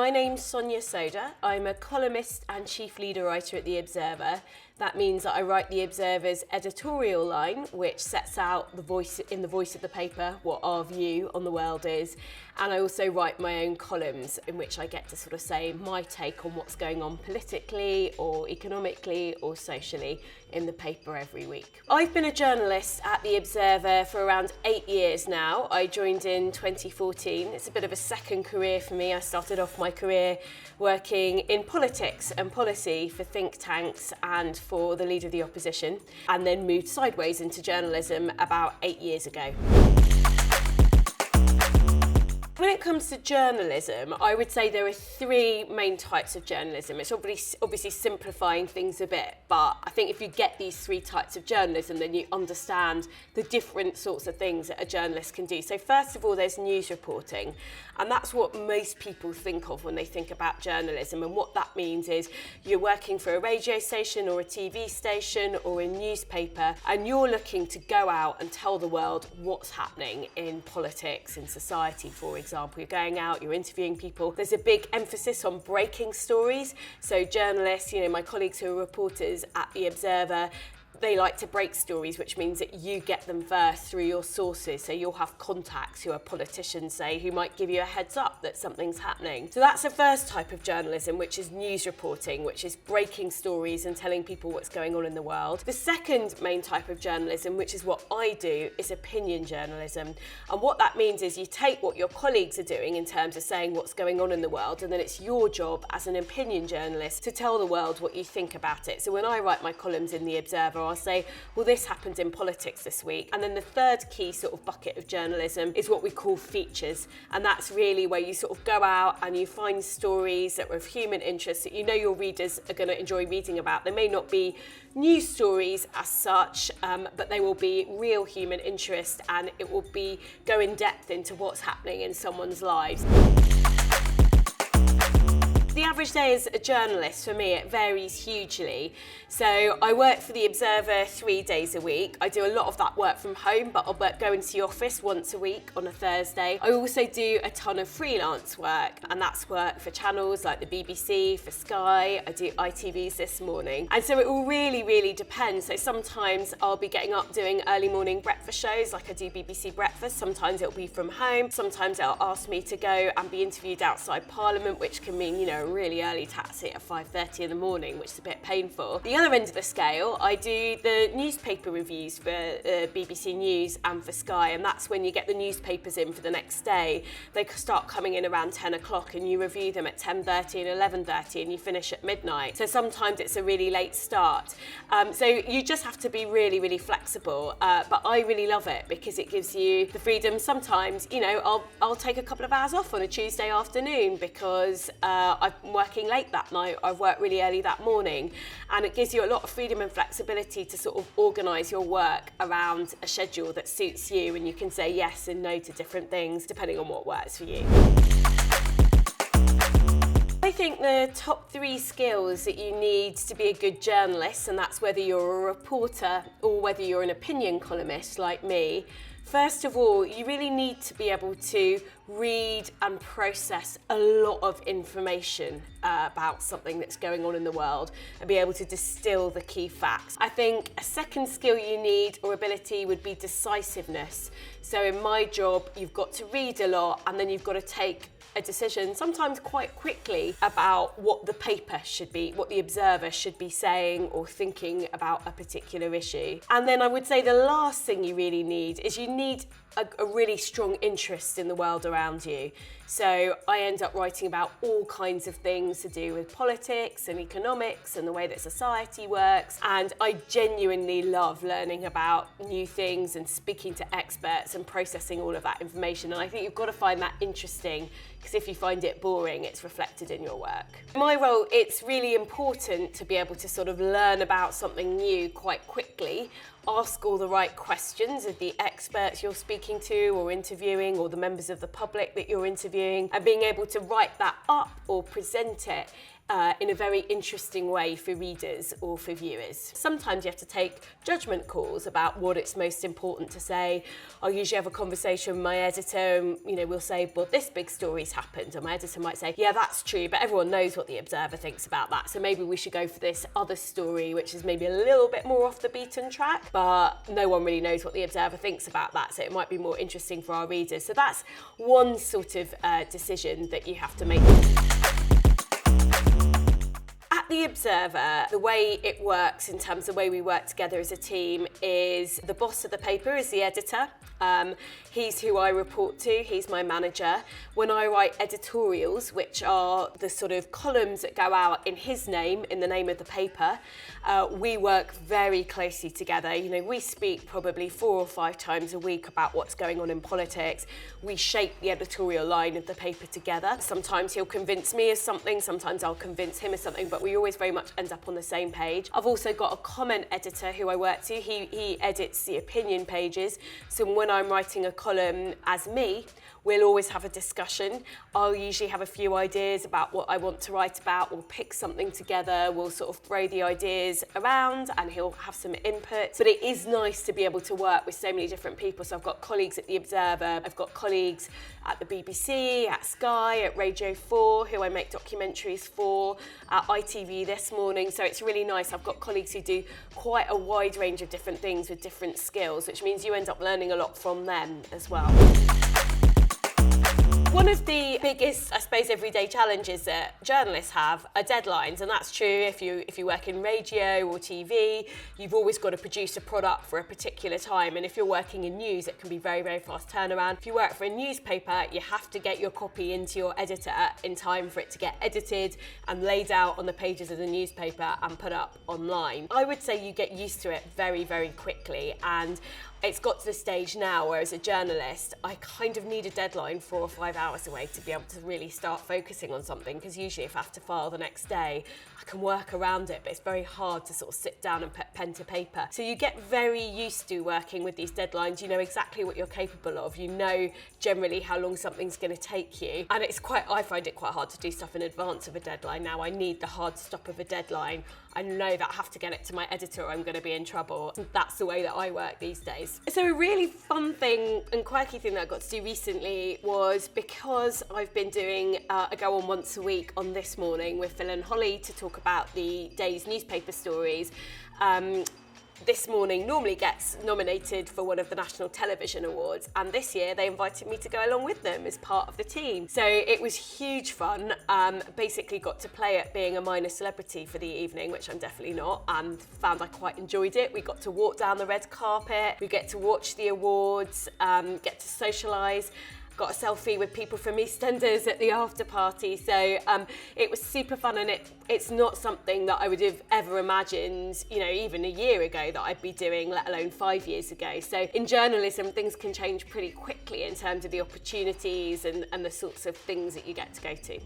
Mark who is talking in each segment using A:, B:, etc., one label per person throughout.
A: My name's Sonia Sodha. I'm a columnist and chief leader writer at The Observer. That means that I write The Observer's editorial line, which sets out the voice of the paper, what our view on the world is. And I also write my own columns in which I get to sort of say my take on what's going on politically or economically or socially in the paper every week. I've been a journalist at The Observer for around 8 years now. I joined in 2014. It's a bit of a second career for me. I started off my career working in politics and policy for think tanks and for the Leader of the Opposition, and then moved sideways into journalism about 8 years ago. When it comes to journalism, I would say there are three main types of journalism. It's obviously simplifying things a bit, but I think if you get these three types of journalism, then you understand the different sorts of things that a journalist can do. So first of all, there's news reporting, and that's what most people think of when they think about journalism. And what that means is you're working for a radio station or a TV station or a newspaper, and you're looking to go out and tell the world what's happening in politics, in society, for example. You're going out, you're interviewing people. There's a big emphasis on breaking stories. So journalists, my colleagues who are reporters at The Observer, they like to break stories, which means that you get them first through your sources. So you'll have contacts who are politicians, say, who might give you a heads up that something's happening. So that's the first type of journalism, which is news reporting, which is breaking stories and telling people what's going on in the world. The second main type of journalism, which is what I do, is opinion journalism. And what that means is you take what your colleagues are doing in terms of saying what's going on in the world, and then it's your job as an opinion journalist to tell the world what you think about it. So when I write my columns in The Observer, I'll say, well, this happened in politics this week. And then the third key sort of bucket of journalism is what we call features. And that's really where you sort of go out and you find stories that are of human interest that you know your readers are going to enjoy reading about. They may not be news stories as such, but they will be real human interest, and it will be go in depth into what's happening in someone's lives. The average day as a journalist, for me, it varies hugely. So I work for The Observer 3 days a week. I do a lot of that work from home, but I'll go into the office once a week on a Thursday. I also do a ton of freelance work, and that's work for channels like the BBC, for Sky. I do ITV's This Morning. And so it will really, really depend. So sometimes I'll be getting up doing early morning breakfast shows, like I do BBC Breakfast. Sometimes it'll be from home. Sometimes they'll ask me to go and be interviewed outside Parliament, which can mean, a really early taxi at 5:30 in the morning, which is a bit painful. The other end of the scale, I do the newspaper reviews for BBC News and for Sky, and that's when you get the newspapers in for the next day. They start coming in around 10 o'clock and you review them at 10:30 and 11:30 and you finish at midnight. So sometimes it's a really late start. So you just have to be really, really flexible, but I really love it because it gives you the freedom. Sometimes, I'll take a couple of hours off on a Tuesday afternoon because I'm working late that night, I've worked really early that morning, and it gives you a lot of freedom and flexibility to sort of organise your work around a schedule that suits you, and you can say yes and no to different things depending on what works for you. I think the top 3 skills that you need to be a good journalist, and that's whether you're a reporter or whether you're an opinion columnist like me. First of all, you really need to be able to read and process a lot of information about something that's going on in the world and be able to distill the key facts. I think a second skill you need or ability would be decisiveness. So in my job, you've got to read a lot and then you've got to take a decision, sometimes quite quickly, about what the paper should be, what the Observer should be saying or thinking about a particular issue. And then I would say the last thing you really need is you need a really strong interest in the world around you. So I end up writing about all kinds of things to do with politics and economics and the way that society works. And I genuinely love learning about new things and speaking to experts and processing all of that information. And I think you've got to find that interesting, because if you find it boring, it's reflected in your work. In my role, it's really important to be able to sort of learn about something new quite quickly, ask all the right questions of the experts you're speaking to or interviewing, or the members of the public that you're interviewing, and being able to write that up or present it in a very interesting way for readers or for viewers. Sometimes you have to take judgment calls about what it's most important to say. I'll usually have a conversation with my editor and, we'll say, well, this big story's happened. And my editor might say, yeah, that's true, but everyone knows what the Observer thinks about that. So maybe we should go for this other story, which is maybe a little bit more off the beaten track, but no one really knows what the Observer thinks about that. So it might be more interesting for our readers. So that's one sort of decision that you have to make. The Observer, the way it works in terms of the way we work together as a team is the boss of the paper is the editor. He's who I report to, he's my manager. When I write editorials, which are the sort of columns that go out in his name, in the name of the paper, we work very closely together. We speak probably 4 or 5 times a week about what's going on in politics. We shape the editorial line of the paper together. Sometimes he'll convince me of something, sometimes I'll convince him of something, but we always very much end up on the same page. I've also got a comment editor who I work to. He edits the opinion pages. So when I'm writing a column as me, we'll always have a discussion. I'll usually have a few ideas about what I want to write about. We'll pick something together. We'll sort of throw the ideas around and he'll have some input. But it is nice to be able to work with so many different people. So I've got colleagues at The Observer. I've got colleagues at the BBC, at Sky, at Radio 4, who I make documentaries for, at ITV This Morning. So it's really nice. I've got colleagues who do quite a wide range of different things with different skills, which means you end up learning a lot from them as well. One of the biggest, I suppose, everyday challenges that journalists have are deadlines, and that's true if you work in radio or TV. You've always got to produce a product for a particular time, and if you're working in news, it can be very, very fast turnaround. If you work for a newspaper, you have to get your copy into your editor in time for it to get edited and laid out on the pages of the newspaper and put up online. I would say you get used to it very, very quickly, and it's got to the stage now where as a journalist, I kind of need a deadline 4 or 5 hours away to be able to really start focusing on something, because usually if I have to file the next day, I can work around it, but it's very hard to sort of sit down and put pen to paper. So you get very used to working with these deadlines. You know exactly what you're capable of. You know generally how long something's going to take you. And I find it quite hard to do stuff in advance of a deadline now. I need the hard stop of a deadline. I know that I have to get it to my editor or I'm going to be in trouble. That's the way that I work these days. So a really fun thing and quirky thing that I got to do recently was, because I've been doing a go on once a week on This Morning with Phil and Holly to talk about the day's newspaper stories. This Morning normally gets nominated for one of the National Television Awards, and this year they invited me to go along with them as part of the team. So it was huge fun. Basically got to play at being a minor celebrity for the evening, which I'm definitely not, and found I quite enjoyed it. We got to walk down the red carpet, we get to watch the awards, get to socialise. Got a selfie with people from EastEnders at the after party, so it was super fun, and it's not something that I would have ever imagined, even a year ago that I'd be doing, let alone 5 years ago. So in journalism, things can change pretty quickly in terms of the opportunities and the sorts of things that you get to go to.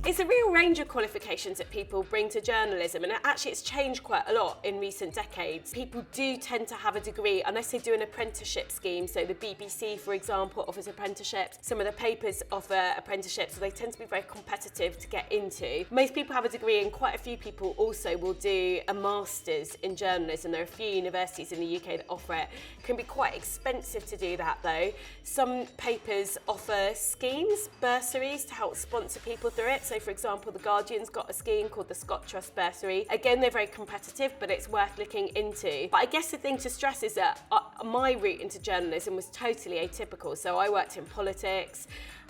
A: It's a real range of qualifications that people bring to journalism, and actually it's changed quite a lot in recent decades. People do tend to have a degree unless they do an apprenticeship scheme. So the BBC, for example, offers apprenticeships. Some of the papers offer apprenticeships, so they tend to be very competitive to get into. Most people have a degree, and quite a few people also will do a master's in journalism. There are a few universities in the UK that offer it. It can be quite expensive to do that though. Some papers offer schemes, bursaries, to help sponsor people through it. So for example, The Guardian's got a scheme called the Scott Trust Bursary. Again, they're very competitive, but it's worth looking into. But I guess the thing to stress is that my route into journalism was totally atypical. So I worked in politics.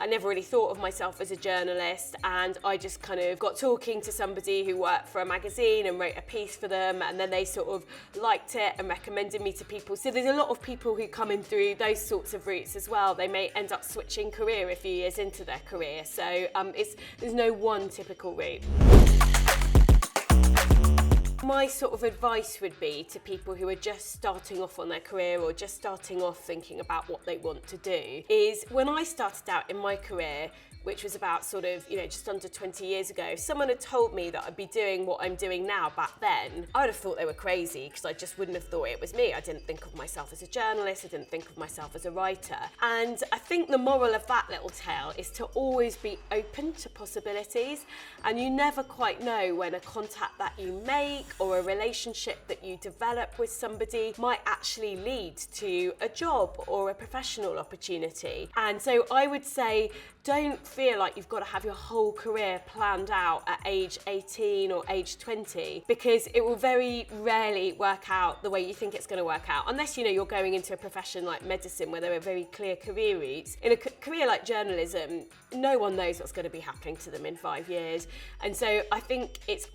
A: I never really thought of myself as a journalist, and I just kind of got talking to somebody who worked for a magazine and wrote a piece for them, and then they sort of liked it and recommended me to people. So there's a lot of people who come in through those sorts of routes as well. They may end up switching career a few years into their career. So there's no one typical route. My sort of advice would be to people who are just starting off on their career or just starting off thinking about what they want to do is, when I started out in my career, which was about sort of, just under 20 years ago, if someone had told me that I'd be doing what I'm doing now back then, I would have thought they were crazy, because I just wouldn't have thought it was me. I didn't think of myself as a journalist, I didn't think of myself as a writer. And I think the moral of that little tale is to always be open to possibilities, and you never quite know when a contact that you make or a relationship that you develop with somebody might actually lead to a job or a professional opportunity. And so I would say, don't feel like you've got to have your whole career planned out at age 18 or age 20, because it will very rarely work out the way you think it's going to work out, unless you're going into a profession like medicine where there are very clear career routes. In a career like journalism, no one knows what's going to be happening to them in 5 years. And so I think it's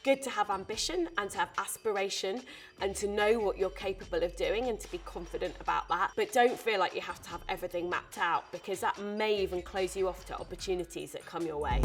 A: good to have ambition and to have aspiration and to know what you're capable of doing and to be confident about that. But don't feel like you have to have everything mapped out, because that may even close you off to opportunities that come your way.